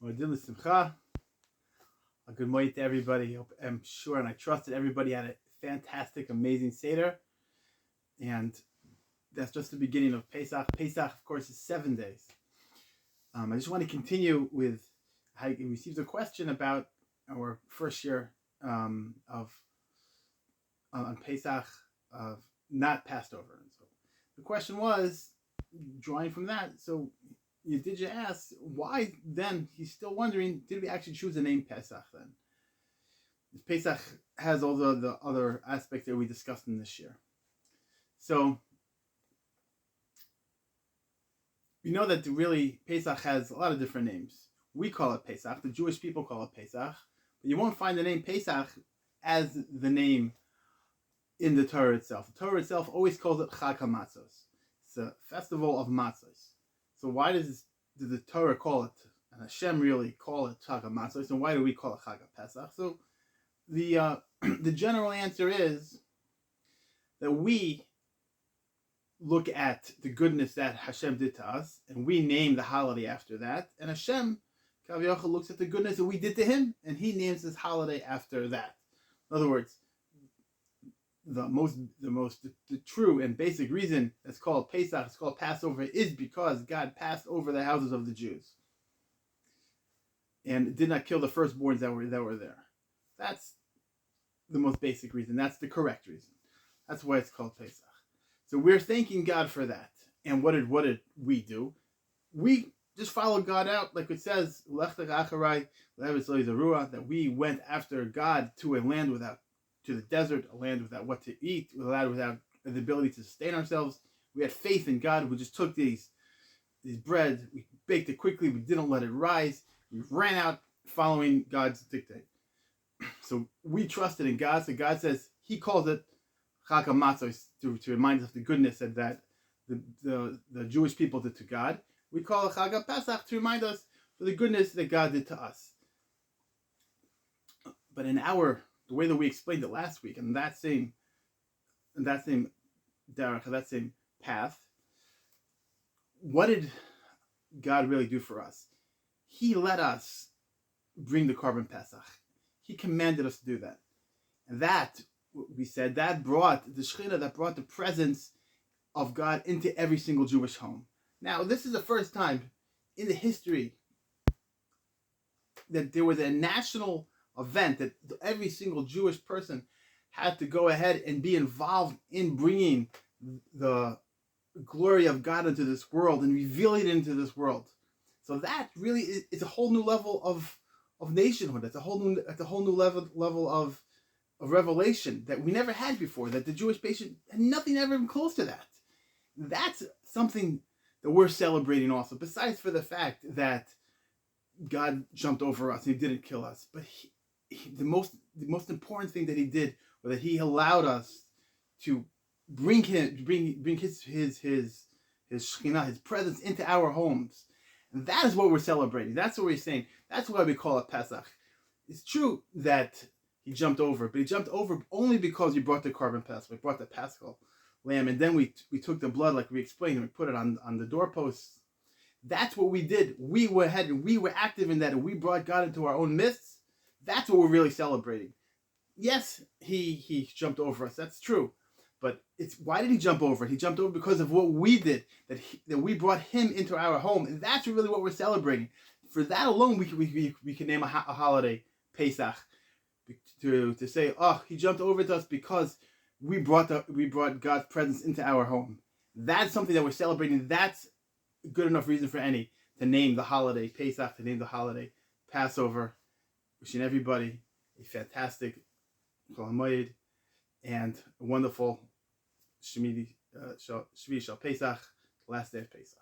Simcha. A good morning to everybody. I'm sure and I trust that everybody had a fantastic, amazing Seder. And that's just the beginning of Pesach. Pesach, of course, is 7 days. I just want to continue with, I received a question about our first year on Pesach of not Passover. And so the question was, drawing from that, so you ask why then he's still wondering, did we actually choose the name Pesach then? Pesach has all the other aspects that we discussed in this year. So we know that really Pesach has a lot of different names. We call it Pesach, the Jewish people call it Pesach, but you won't find the name Pesach as the name in the Torah itself. The Torah itself always calls it Chag HaMatzos. It's a festival of matzos. So why does the Torah call it, and Hashem really call it Chag HaMatzos, and why do we call it Chag HaPesach? So the the general answer is that we look at the goodness that Hashem did to us, and we name the holiday after that, and Hashem, Kaviyachal, looks at the goodness that we did to him, and he names this holiday after that. In other words, the true and basic reason it's called Pesach, it's called Passover, is because God passed over the houses of the Jews and did not kill the firstborns that were there. That's the most basic reason. That's the correct reason. That's why it's called Pesach. So we're thanking God for that. And what did we do? We just followed God out, like it says, that we went after God to a land to the desert, a land without what to eat, a land without the ability to sustain ourselves. We had faith in God. We just took these bread, we baked it quickly, we didn't let it rise. We ran out following God's dictate. So we trusted in God. So God says, he calls it Chag HaMatzos to remind us of the goodness that the Jewish people did to God. We call it Chag HaPesach to remind us of the goodness that God did to us. But the way that we explained it last week, and that same derech, that same path, what did God really do for us? He let us bring the Korban Pesach. He commanded us to do that. And that, we said, that brought the Shekhinah, that brought the presence of God into every single Jewish home. Now, this is the first time in the history that there was a national event that every single Jewish person had to go ahead and be involved in bringing the glory of God into this world and revealing it into this world. So that really is a whole new level of nationhood. That's a whole new level of revelation that we never had before, that the Jewish patient had nothing ever even close to that. That's something that we're celebrating also, besides for the fact that God jumped over us and he didn't kill us. But the most important thing that he did was that he allowed us to bring his Shekhinah, his presence into our homes. And that is what we're celebrating. That's what we're saying. That's why we call it Pesach. It's true that he jumped over, but he jumped over only because he brought the Korban Pesach. We brought the Paschal lamb, and then we took the blood, like we explained, and we put it on the doorposts. That's what we did. We were ahead, and we were active in that, and we brought God into our own midst. That's what we're really celebrating. Yes, he jumped over us. That's true. But why did he jump over? He jumped over because of what we did, that we brought him into our home. And that's really what we're celebrating. For that alone, we can name a holiday Pesach, to say, oh, he jumped over to us because we brought God's presence into our home. That's something that we're celebrating. That's a good enough reason for any to name the holiday Pesach, to name the holiday Passover. Wishing everybody a fantastic Chol HaMoed and a wonderful Shvi Shal Pesach, the last day of Pesach.